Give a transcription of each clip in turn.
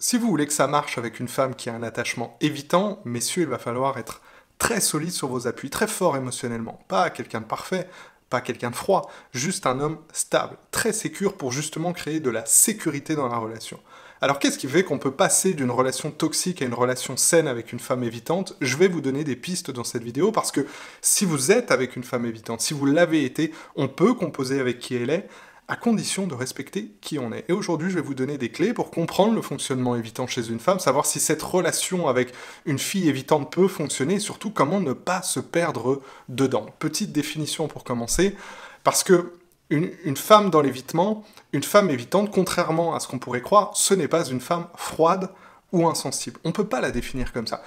Si vous voulez que ça marche avec une femme qui a un attachement évitant, messieurs, il va falloir être très solide sur vos appuis, très fort émotionnellement. Pas quelqu'un de parfait, pas quelqu'un de froid, juste un homme stable, très sécure pour justement créer de la sécurité dans la relation. Alors qu'est-ce qui fait qu'on peut passer d'une relation toxique à une relation saine avec une femme évitante? Je vais vous donner des pistes dans cette vidéo parce que si vous êtes avec une femme évitante, si vous l'avez été, on peut composer avec qui elle est, à condition de respecter qui on est. Et aujourd'hui, je vais vous donner des clés pour comprendre le fonctionnement évitant chez une femme, savoir si cette relation avec une fille évitante peut fonctionner, et surtout comment ne pas se perdre dedans. Petite définition pour commencer, parce que une femme dans l'évitement, une femme évitante, contrairement à ce qu'on pourrait croire, ce n'est pas une femme froide ou insensible. On ne peut pas la définir comme ça.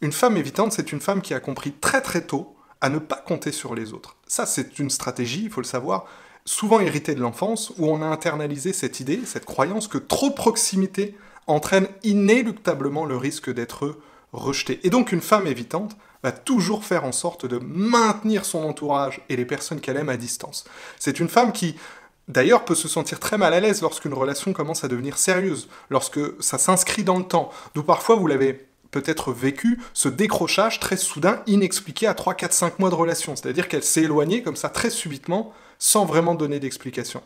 Une femme évitante, c'est une femme qui a compris très très tôt à ne pas compter sur les autres. Ça, c'est une stratégie, il faut le savoir, souvent héritée de l'enfance, où on a internalisé cette idée, cette croyance que trop de proximité entraîne inéluctablement le risque d'être rejeté. Et donc une femme évitante va toujours faire en sorte de maintenir son entourage et les personnes qu'elle aime à distance. C'est une femme qui, d'ailleurs, peut se sentir très mal à l'aise lorsqu'une relation commence à devenir sérieuse, lorsque ça s'inscrit dans le temps, d'où parfois vous l'avez peut-être vécu, ce décrochage très soudain, inexpliqué à 3, 4, 5 mois de relation. C'est-à-dire qu'elle s'est éloignée comme ça très subitement, sans vraiment donner d'explication.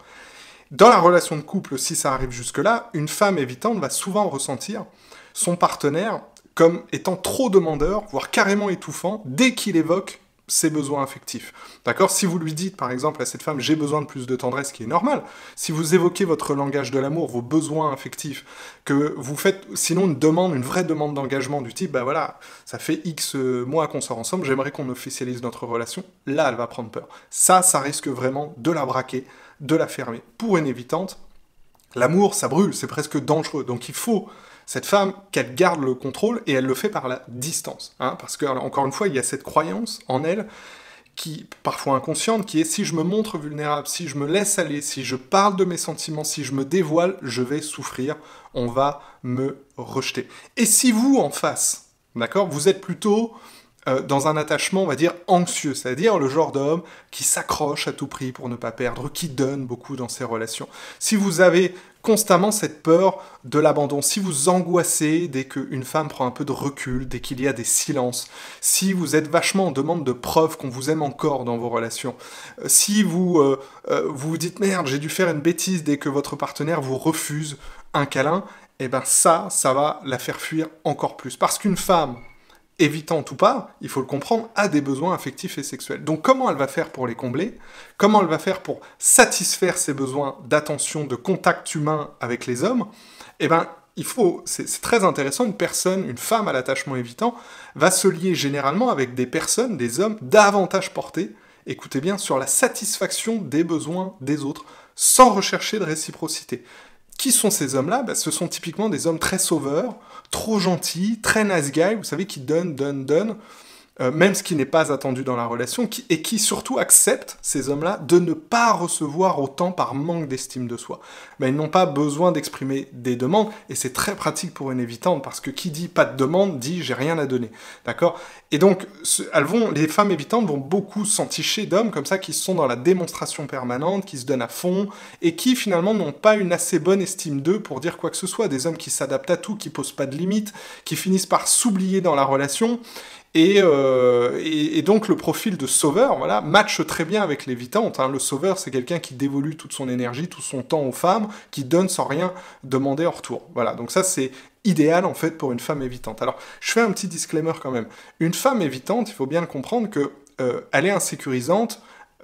Dans la relation de couple, si ça arrive jusque-là, une femme évitante va souvent ressentir son partenaire comme étant trop demandeur, voire carrément étouffant, dès qu'il évoque ses besoins affectifs. D'accord? Si vous lui dites, par exemple, à cette femme, j'ai besoin de plus de tendresse, ce qui est normal, si vous évoquez votre langage de l'amour, vos besoins affectifs, que vous faites sinon une vraie demande d'engagement du type, bah voilà, ça fait X mois qu'on sort ensemble, j'aimerais qu'on officialise notre relation, là, elle va prendre peur. Ça risque vraiment de la braquer, de la fermer. Pour une évitante, l'amour, ça brûle, c'est presque dangereux, donc il faut cette femme, qu'elle garde le contrôle, et elle le fait par la distance. Hein, parce que, encore une fois, il y a cette croyance en elle, qui, parfois inconsciente, qui est si je me montre vulnérable, si je me laisse aller, si je parle de mes sentiments, si je me dévoile, je vais souffrir, on va me rejeter. Et si vous, en face, d'accord, vous êtes plutôt dans un attachement, on va dire, anxieux, c'est-à-dire le genre d'homme qui s'accroche à tout prix pour ne pas perdre, qui donne beaucoup dans ses relations. Si vous avez constamment cette peur de l'abandon, si vous angoissez dès qu'une femme prend un peu de recul, dès qu'il y a des silences, si vous êtes vachement en demande de preuves qu'on vous aime encore dans vos relations, si vous vous dites « merde, j'ai dû faire une bêtise » dès que votre partenaire vous refuse un câlin, eh ben ça va la faire fuir encore plus. Parce qu'une femme évitante ou pas, il faut le comprendre, a des besoins affectifs et sexuels. Donc comment elle va faire pour les combler? Comment elle va faire pour satisfaire ses besoins d'attention, de contact humain avec les hommes? Eh ben, c'est très intéressant, une femme à l'attachement évitant, va se lier généralement avec des personnes, des hommes, davantage portés, écoutez bien, sur la satisfaction des besoins des autres, sans rechercher de réciprocité. Qui sont ces hommes-là? Ce sont typiquement des hommes très sauveurs, trop gentils, très nice guy, vous savez, qui donnent, même ce qui n'est pas attendu dans la relation, et qui surtout acceptent, ces hommes-là, de ne pas recevoir autant par manque d'estime de soi. Mais ils n'ont pas besoin d'exprimer des demandes, et c'est très pratique pour une évitante, parce que qui dit pas de demande, dit j'ai rien à donner. D'accord? Et donc, les femmes évitantes vont beaucoup s'enticher d'hommes comme ça, qui sont dans la démonstration permanente, qui se donnent à fond, et qui finalement n'ont pas une assez bonne estime d'eux pour dire quoi que ce soit. Des hommes qui s'adaptent à tout, qui posent pas de limites, qui finissent par s'oublier dans la relation, et donc le profil de sauveur, voilà, matche très bien avec l'évitante. Hein. Le sauveur, c'est quelqu'un qui dévolue toute son énergie, tout son temps aux femmes, qui donne sans rien demander en retour. Voilà, donc ça c'est idéal en fait pour une femme évitante. Alors, je fais un petit disclaimer quand même. Une femme évitante, il faut bien comprendre que elle est insécurisante.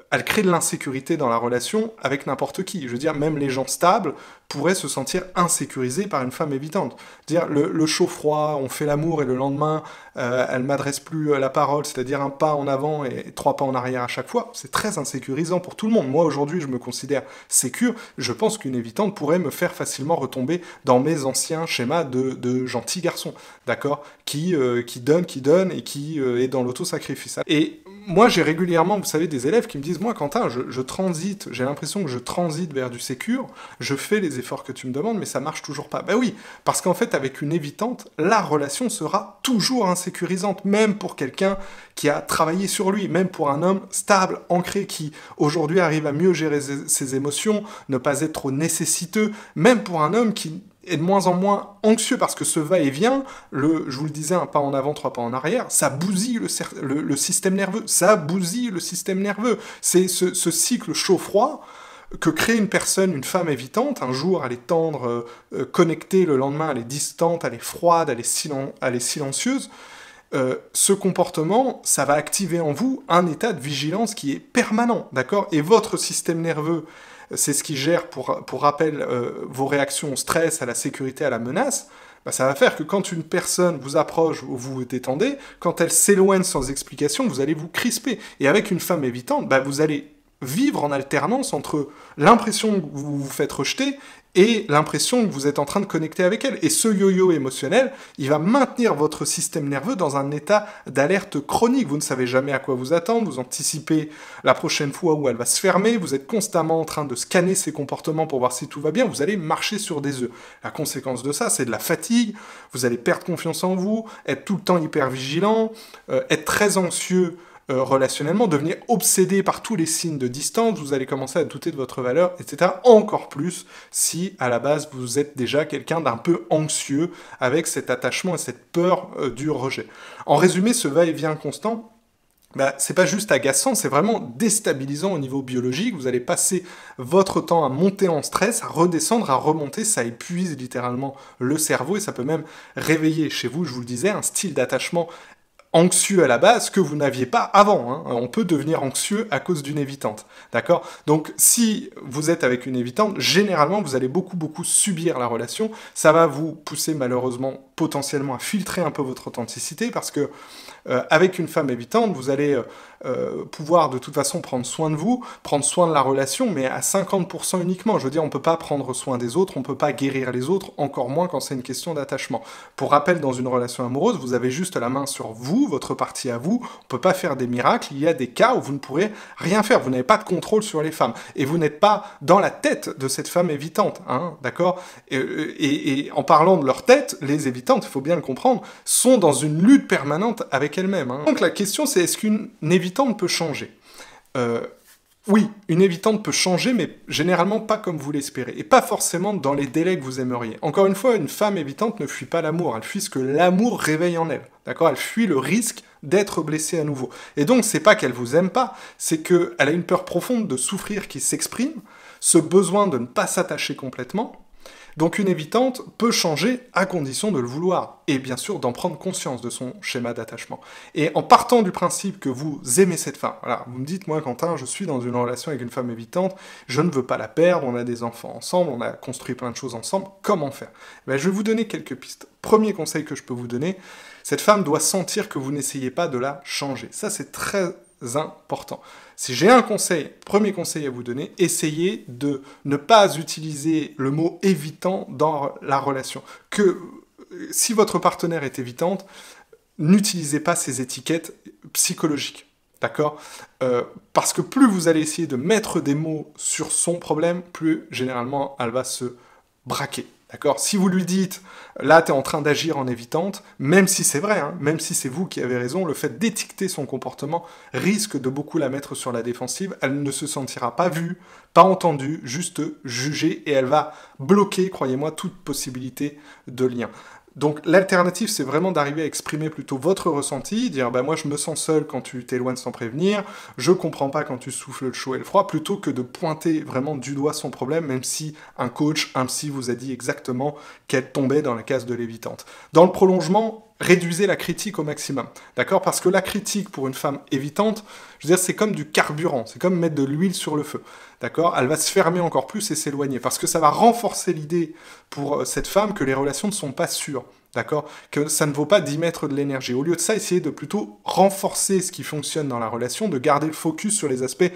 Elle crée de l'insécurité dans la relation avec n'importe qui. Je veux dire, même les gens stables pourraient se sentir insécurisés par une femme évitante. Dire le chaud-froid, on fait l'amour et le lendemain, elle m'adresse plus la parole, c'est-à-dire un pas en avant et 3 pas en arrière à chaque fois, c'est très insécurisant pour tout le monde. Moi, aujourd'hui, je me considère sécure. Je pense qu'une évitante pourrait me faire facilement retomber dans mes anciens schémas de gentil garçon, d'accord, qui donne et qui est dans l'autosacrifice. Et moi, j'ai régulièrement, vous savez, des élèves qui me disent « Moi, Quentin, je transite, j'ai l'impression que je transite vers du sécure, je fais les efforts que tu me demandes, mais ça marche toujours pas. » Ben oui, parce qu'en fait, avec une évitante, la relation sera toujours insécurisante, même pour quelqu'un qui a travaillé sur lui, même pour un homme stable, ancré, qui aujourd'hui arrive à mieux gérer ses émotions, ne pas être trop nécessiteux, même pour un homme qui est de moins en moins anxieux parce que ce va-et-vient, je vous le disais, un pas en avant, 3 pas en arrière, ça bousille le système nerveux. Ça bousille le système nerveux. C'est ce cycle chaud-froid que crée une personne, une femme évitante. Un jour, elle est tendre, connectée, le lendemain, elle est distante, elle est froide, elle est silencieuse. Ce comportement, ça va activer en vous un état de vigilance qui est permanent, d'accord? Et votre système nerveux, c'est ce qui gère, pour rappel, vos réactions au stress, à la sécurité, à la menace. Bah, ça va faire que quand une personne vous approche ou vous vous détendez, quand elle s'éloigne sans explication, vous allez vous crisper. Et avec une femme évitante, bah, vous allez vivre en alternance entre l'impression que vous vous faites rejeter et l'impression que vous êtes en train de connecter avec elle. Et ce yo-yo émotionnel, il va maintenir votre système nerveux dans un état d'alerte chronique. Vous ne savez jamais à quoi vous attendre, vous anticipez la prochaine fois où elle va se fermer, vous êtes constamment en train de scanner ses comportements pour voir si tout va bien, vous allez marcher sur des œufs. La conséquence de ça, c'est de la fatigue, vous allez perdre confiance en vous, être tout le temps hyper vigilant, être très anxieux, relationnellement, devenir obsédé par tous les signes de distance, vous allez commencer à douter de votre valeur, etc. Encore plus si, à la base, vous êtes déjà quelqu'un d'un peu anxieux, avec cet attachement et cette peur du rejet. En résumé, ce va-et-vient constant, bah, c'est pas juste agaçant, c'est vraiment déstabilisant au niveau biologique. Vous allez passer votre temps à monter en stress, à redescendre, à remonter, ça épuise littéralement le cerveau, et ça peut même réveiller chez vous, je vous le disais, un style d'attachement anxieux à la base que vous n'aviez pas avant. Hein. On peut devenir anxieux à cause d'une évitante. D'accord? Donc, si vous êtes avec une évitante, généralement, vous allez beaucoup subir la relation. Ça va vous pousser, malheureusement, potentiellement à filtrer un peu votre authenticité parce que avec une femme évitante, vous allez pouvoir de toute façon prendre soin de vous, prendre soin de la relation, mais à 50% uniquement. Je veux dire, on ne peut pas prendre soin des autres, on ne peut pas guérir les autres, encore moins quand c'est une question d'attachement. Pour rappel, dans une relation amoureuse, vous avez juste la main sur vous, votre partie à vous, on ne peut pas faire des miracles, il y a des cas où vous ne pourrez rien faire, vous n'avez pas de contrôle sur les femmes, et vous n'êtes pas dans la tête de cette femme évitante, hein, d'accord? Et en parlant de leur tête, les évitantes, il faut bien le comprendre, sont dans une lutte permanente avec elles-mêmes. Hein. Donc la question c'est, est-ce qu'une évitante peut changer? Oui, une évitante peut changer, mais généralement pas comme vous l'espérez, et pas forcément dans les délais que vous aimeriez. Encore une fois, une femme évitante ne fuit pas l'amour, elle fuit ce que l'amour réveille en elle, d'accord? Elle fuit le risque d'être blessée à nouveau. Et donc, c'est pas qu'elle vous aime pas, c'est qu'elle a une peur profonde de souffrir qui s'exprime, ce besoin de ne pas s'attacher complètement. Donc une évitante peut changer à condition de le vouloir, et bien sûr d'en prendre conscience de son schéma d'attachement. Et en partant du principe que vous aimez cette femme, voilà, vous me dites, moi Quentin, je suis dans une relation avec une femme évitante, je ne veux pas la perdre, on a des enfants ensemble, on a construit plein de choses ensemble, comment faire? Ben, je vais vous donner quelques pistes. Premier conseil que je peux vous donner, cette femme doit sentir que vous n'essayez pas de la changer. Ça c'est très important. Si j'ai un conseil, premier conseil à vous donner, essayez de ne pas utiliser le mot évitant dans la relation. Si votre partenaire est évitante, n'utilisez pas ces étiquettes psychologiques. D'accord? Parce que plus vous allez essayer de mettre des mots sur son problème, plus généralement elle va se braquer. D'accord? Si vous lui dites, là, tu es en train d'agir en évitante, même si c'est vrai, hein, même si c'est vous qui avez raison, le fait d'étiqueter son comportement risque de beaucoup la mettre sur la défensive. Elle ne se sentira pas vue, pas entendue, juste jugée, et elle va bloquer, croyez-moi, toute possibilité de lien. Donc l'alternative, c'est vraiment d'arriver à exprimer plutôt votre ressenti, dire bah moi je me sens seul quand tu t'éloignes sans prévenir, je comprends pas quand tu souffles le chaud et le froid, plutôt que de pointer vraiment du doigt son problème, même si un coach, un psy vous a dit exactement qu'elle tombait dans la case de l'évitante. Dans le prolongement, réduisez la critique au maximum, d'accord? Parce que la critique pour une femme évitante, je veux dire, c'est comme du carburant, c'est comme mettre de l'huile sur le feu, d'accord? Elle va se fermer encore plus et s'éloigner, parce que ça va renforcer l'idée pour cette femme que les relations ne sont pas sûres, d'accord? Que ça ne vaut pas d'y mettre de l'énergie. Au lieu de ça, essayez de plutôt renforcer ce qui fonctionne dans la relation, de garder le focus sur les aspects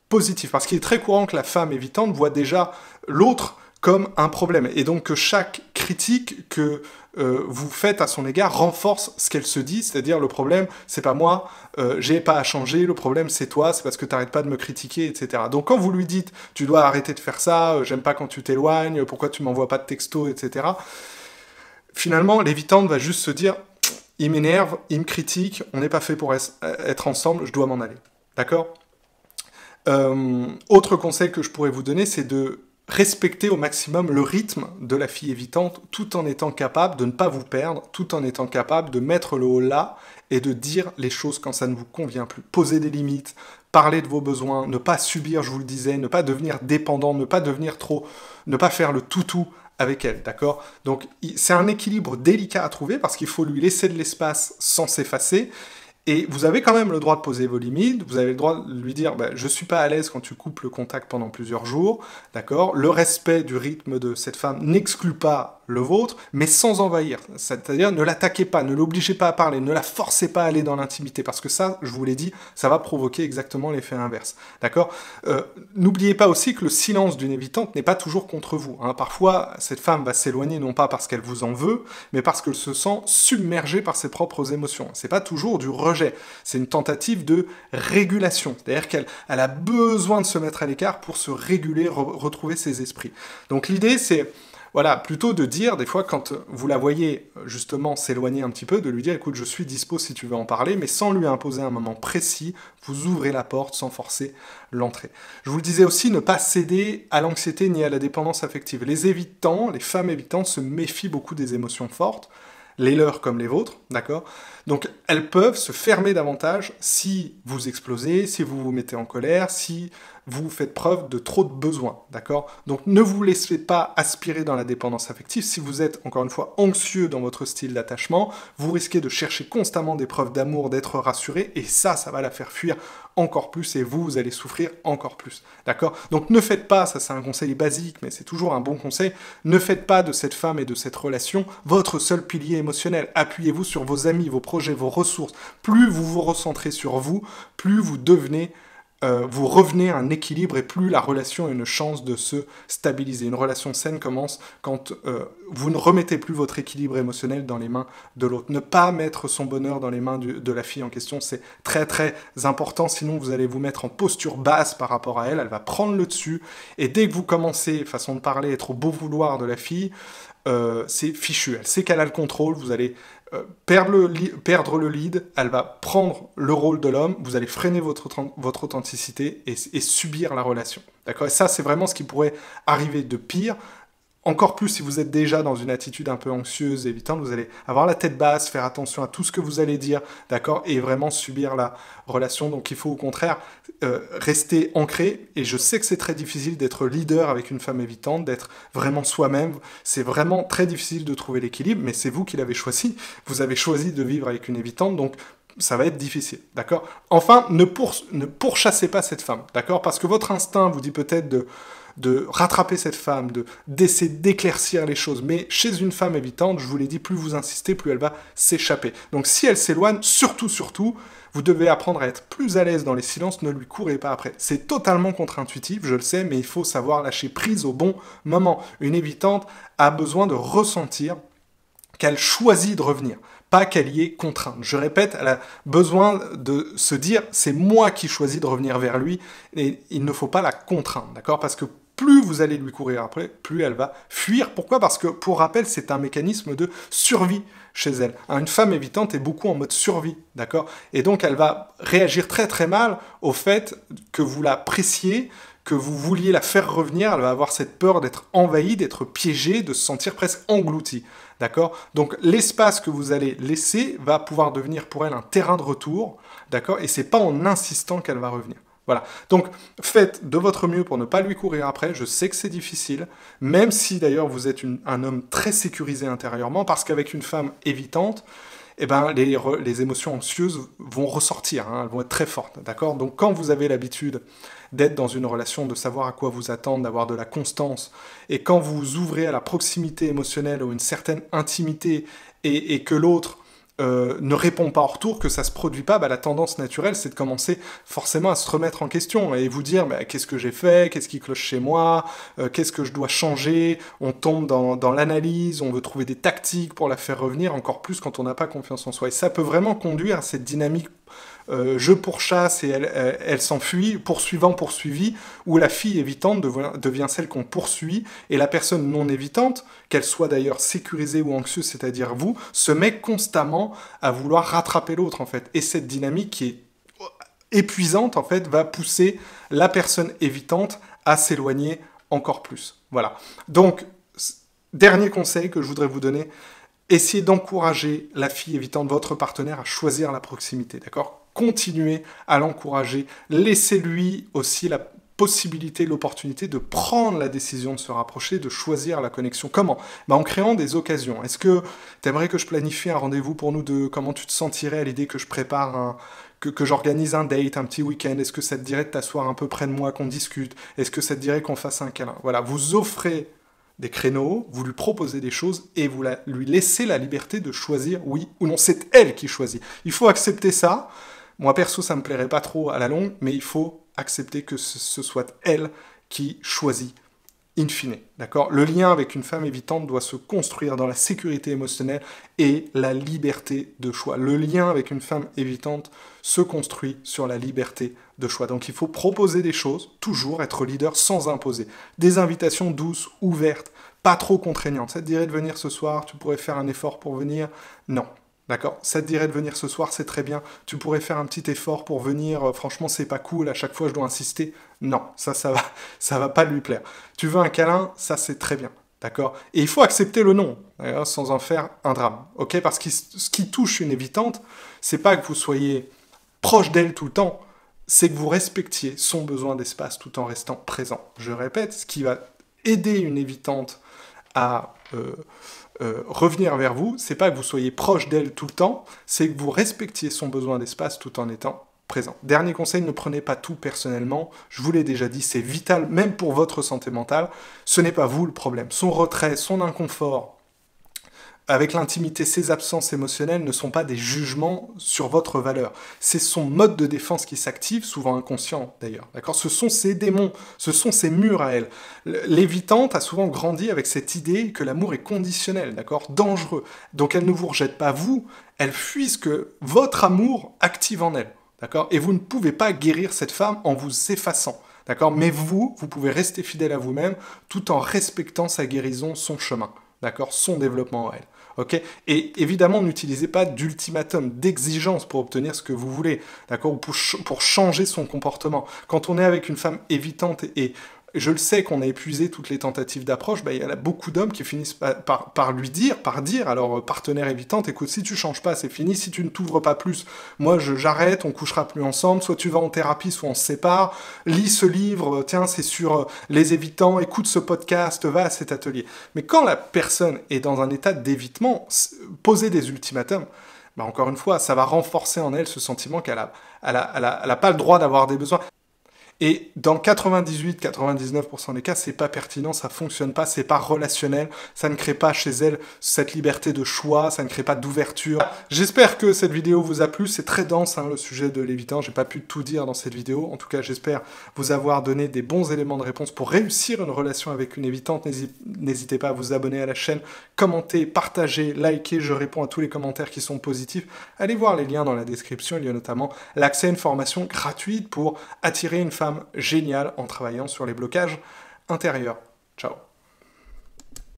positifs, parce qu'il est très courant que la femme évitante voit déjà l'autre comme un problème, et donc que chaque critique que vous faites à son égard renforce ce qu'elle se dit, c'est-à-dire le problème, c'est pas moi, j'ai pas à changer, le problème c'est toi, c'est parce que t'arrêtes pas de me critiquer, etc. Donc quand vous lui dites, tu dois arrêter de faire ça, j'aime pas quand tu t'éloignes, pourquoi tu m'envoies pas de texto, etc. Finalement, l'évitante va juste se dire, il m'énerve, il me critique, on n'est pas fait pour être ensemble, je dois m'en aller. D'accord? Autre conseil que je pourrais vous donner, c'est de respecter au maximum le rythme de la fille évitante, tout en étant capable de ne pas vous perdre, tout en étant capable de mettre le haut là et de dire les choses quand ça ne vous convient plus. Poser des limites, parler de vos besoins, ne pas subir, je vous le disais, ne pas devenir dépendant, ne pas devenir trop, ne pas faire le toutou avec elle, d'accord? Donc c'est un équilibre délicat à trouver parce qu'il faut lui laisser de l'espace sans s'effacer. Et vous avez quand même le droit de poser vos limites, vous avez le droit de lui dire bah, « je suis pas à l'aise quand tu coupes le contact pendant plusieurs jours », d'accord? Le respect du rythme de cette femme n'exclut pas le vôtre, mais sans envahir. C'est-à-dire ne l'attaquez pas, ne l'obligez pas à parler, ne la forcez pas à aller dans l'intimité, parce que ça, je vous l'ai dit, ça va provoquer exactement l'effet inverse, d'accord? N'oubliez pas aussi que le silence d'une évitante n'est pas toujours contre vous, hein. Parfois, cette femme va s'éloigner non pas parce qu'elle vous en veut, mais parce qu'elle se sent submergée par ses propres émotions. C'est pas toujours du rejet, c'est une tentative de régulation, c'est-à-dire qu'elle a besoin de se mettre à l'écart pour se réguler, retrouver ses esprits. Donc l'idée, c'est voilà, plutôt de dire, des fois, quand vous la voyez justement s'éloigner un petit peu, de lui dire, écoute, je suis dispo si tu veux en parler, mais sans lui imposer un moment précis, vous ouvrez la porte sans forcer l'entrée. Je vous le disais aussi, ne pas céder à l'anxiété ni à la dépendance affective. Les évitants, les femmes évitantes se méfient beaucoup des émotions fortes, les leurs comme les vôtres, d'accord? Donc elles peuvent se fermer davantage si vous explosez, si vous vous mettez en colère, si vous faites preuve de trop de besoins, d'accord? Donc ne vous laissez pas aspirer dans la dépendance affective. Si vous êtes, encore une fois, anxieux dans votre style d'attachement, vous risquez de chercher constamment des preuves d'amour, d'être rassuré, et ça va la faire fuir encore plus, et vous allez souffrir encore plus, d'accord? Donc ne faites pas, ça c'est un conseil basique, mais c'est toujours un bon conseil, ne faites pas de cette femme et de cette relation votre seul pilier émotionnel. Appuyez-vous sur vos amis, vos projets, vos ressources. Plus vous vous recentrez sur vous, plus vous devenez vous revenez à un équilibre et plus la relation a une chance de se stabiliser. Une relation saine commence quand vous ne remettez plus votre équilibre émotionnel dans les mains de l'autre. Ne pas mettre son bonheur dans les mains de la fille en question, c'est très très important, sinon vous allez vous mettre en posture basse par rapport à elle, elle va prendre le dessus, et dès que vous commencez, façon de parler, être au beau vouloir de la fille, c'est fichu. Elle sait qu'elle a le contrôle, vous allez perdre le lead, elle va prendre le rôle de l'homme, vous allez freiner votre authenticité et subir la relation. D'accord? Et ça, c'est vraiment ce qui pourrait arriver de pire. Encore plus si vous êtes déjà dans une attitude un peu anxieuse, évitante, vous allez avoir la tête basse, faire attention à tout ce que vous allez dire, d'accord, et vraiment subir la relation. Donc il faut au contraire rester ancré, et je sais que c'est très difficile d'être leader avec une femme évitante, d'être vraiment soi-même, c'est vraiment très difficile de trouver l'équilibre, mais c'est vous qui l'avez choisi, vous avez choisi de vivre avec une évitante, donc ça va être difficile, d'accord? Enfin, ne pourchassez pas cette femme, d'accord? Parce que votre instinct vous dit peut-être de rattraper cette femme, d'essayer d'éclaircir les choses. Mais chez une femme évitante, je vous l'ai dit, plus vous insistez, plus elle va s'échapper. Donc si elle s'éloigne, surtout, vous devez apprendre à être plus à l'aise dans les silences, ne lui courez pas après. C'est totalement contre-intuitif, je le sais, mais il faut savoir lâcher prise au bon moment. Une évitante a besoin de ressentir qu'elle choisit de revenir, pas qu'elle y est contrainte. Je répète, elle a besoin de se dire « c'est moi qui choisis de revenir vers lui » et il ne faut pas la contraindre, d'accord? Parce que plus vous allez lui courir après, plus elle va fuir. Pourquoi? Parce que, pour rappel, c'est un mécanisme de survie chez elle. Une femme évitante est beaucoup en mode survie, d'accord? Et donc, elle va réagir très très mal au fait que vous la pressiez, que vous vouliez la faire revenir, elle va avoir cette peur d'être envahie, d'être piégée, de se sentir presque engloutie, d'accord? Donc l'espace que vous allez laisser va pouvoir devenir pour elle un terrain de retour, d'accord? Et c'est pas en insistant qu'elle va revenir. Voilà, donc faites de votre mieux pour ne pas lui courir après, je sais que c'est difficile, même si d'ailleurs vous êtes un homme très sécurisé intérieurement, parce qu'avec une femme évitante, eh ben, les émotions anxieuses vont ressortir, hein, elles vont être très fortes, d'accord? Donc quand vous avez l'habitude d'être dans une relation, de savoir à quoi vous attendre, d'avoir de la constance, et quand vous ouvrez à la proximité émotionnelle ou une certaine intimité, et que l'autre ne répond pas en retour, que ça se produit pas, bah, la tendance naturelle, c'est de commencer forcément à se remettre en question et vous dire bah, qu'est-ce que j'ai fait, qu'est-ce qui cloche chez moi, qu'est-ce que je dois changer. On tombe dans l'analyse, on veut trouver des tactiques pour la faire revenir, encore plus quand on n'a pas confiance en soi. Et ça peut vraiment conduire à cette dynamique je pourchasse et elle s'enfuit, poursuivant, poursuivi, où la fille évitante devient celle qu'on poursuit, et la personne non évitante, qu'elle soit d'ailleurs sécurisée ou anxieuse, c'est-à-dire vous, se met constamment à vouloir rattraper l'autre, en fait. Et cette dynamique qui est épuisante, en fait, va pousser la personne évitante à s'éloigner encore plus. Voilà. Donc, dernier conseil que je voudrais vous donner, essayez d'encourager la fille évitante, votre partenaire, à choisir la proximité, d'accord? Continuez à l'encourager. Laissez-lui aussi la possibilité, l'opportunité de prendre la décision de se rapprocher, de choisir la connexion. Comment? En créant des occasions. Est-ce que tu aimerais que je planifie un rendez-vous pour nous deux? Comment tu te sentirais à l'idée que je prépare que j'organise un date, un petit week-end? Est-ce que ça te dirait de t'asseoir un peu près de moi, qu'on discute? Est-ce que ça te dirait qu'on fasse un câlin? Voilà, vous offrez des créneaux, vous lui proposez des choses et vous lui laissez la liberté de choisir oui ou non. C'est elle qui choisit. Il faut accepter ça. Moi, perso, ça me plairait pas trop à la longue, mais il faut accepter que ce soit elle qui choisit in fine, d'accord? Le lien avec une femme évitante doit se construire dans la sécurité émotionnelle et la liberté de choix. Le lien avec une femme évitante se construit sur la liberté de choix. Donc il faut proposer des choses, toujours être leader sans imposer. Des invitations douces, ouvertes, pas trop contraignantes. Ça te dirait de venir ce soir, tu pourrais faire un effort pour venir? Non. D'accord? Ça te dirait de venir ce soir, c'est très bien. Tu pourrais faire un petit effort pour venir, franchement, c'est pas cool, à chaque fois je dois insister. Non, ça va pas lui plaire. Tu veux un câlin? Ça, c'est très bien. D'accord? Et il faut accepter le non, sans en faire un drame. Ok? Parce que ce qui touche une évitante, c'est pas que vous soyez proche d'elle tout le temps, c'est que vous respectiez son besoin d'espace tout en restant présent. Je répète, ce qui va aider une évitante à revenir vers vous, c'est pas que vous soyez proche d'elle tout le temps, c'est que vous respectiez son besoin d'espace tout en étant présent. Dernier conseil, ne prenez pas tout personnellement. Je vous l'ai déjà dit, c'est vital, même pour votre santé mentale. Ce n'est pas vous le problème. Son retrait, son inconfort, avec l'intimité, ses absences émotionnelles ne sont pas des jugements sur votre valeur. C'est son mode de défense qui s'active, souvent inconscient d'ailleurs. D'accord? Ce sont ses démons, ce sont ses murs à elle. L'évitante a souvent grandi avec cette idée que l'amour est conditionnel, d'accord? Dangereux. Donc elle ne vous rejette pas vous, elle fuit ce que votre amour active en elle. D'accord? Et vous ne pouvez pas guérir cette femme en vous effaçant. D'accord? Mais vous pouvez rester fidèle à vous-même tout en respectant sa guérison, son chemin. D'accord? Son développement à elle. Okay? Et évidemment, n'utilisez pas d'ultimatum, d'exigence pour obtenir ce que vous voulez, d'accord? Ou pour changer son comportement. Quand on est avec une femme évitante et je le sais qu'on a épuisé toutes les tentatives d'approche, il y a beaucoup d'hommes qui finissent par dire à leur partenaire évitante, écoute, si tu changes pas, c'est fini, si tu ne t'ouvres pas plus, moi j'arrête, on couchera plus ensemble, soit tu vas en thérapie, soit on se sépare, lis ce livre, tiens, c'est sur les évitants, écoute ce podcast, va à cet atelier. Mais quand la personne est dans un état d'évitement, poser des ultimatums, encore une fois, ça va renforcer en elle ce sentiment qu'elle a pas le droit d'avoir des besoins. Et dans 98-99% des cas, c'est pas pertinent, ça fonctionne pas, c'est pas relationnel, ça ne crée pas chez elle cette liberté de choix, ça ne crée pas d'ouverture. J'espère que cette vidéo vous a plu, c'est très dense le sujet de l'évitant, j'ai pas pu tout dire dans cette vidéo, en tout cas j'espère vous avoir donné des bons éléments de réponse pour réussir une relation avec une évitante. N'hésitez pas à vous abonner à la chaîne, commenter, partager, liker, je réponds à tous les commentaires qui sont positifs. Allez voir les liens dans la description, il y a notamment l'accès à une formation gratuite pour attirer une femme géniale en travaillant sur les blocages intérieurs. Ciao.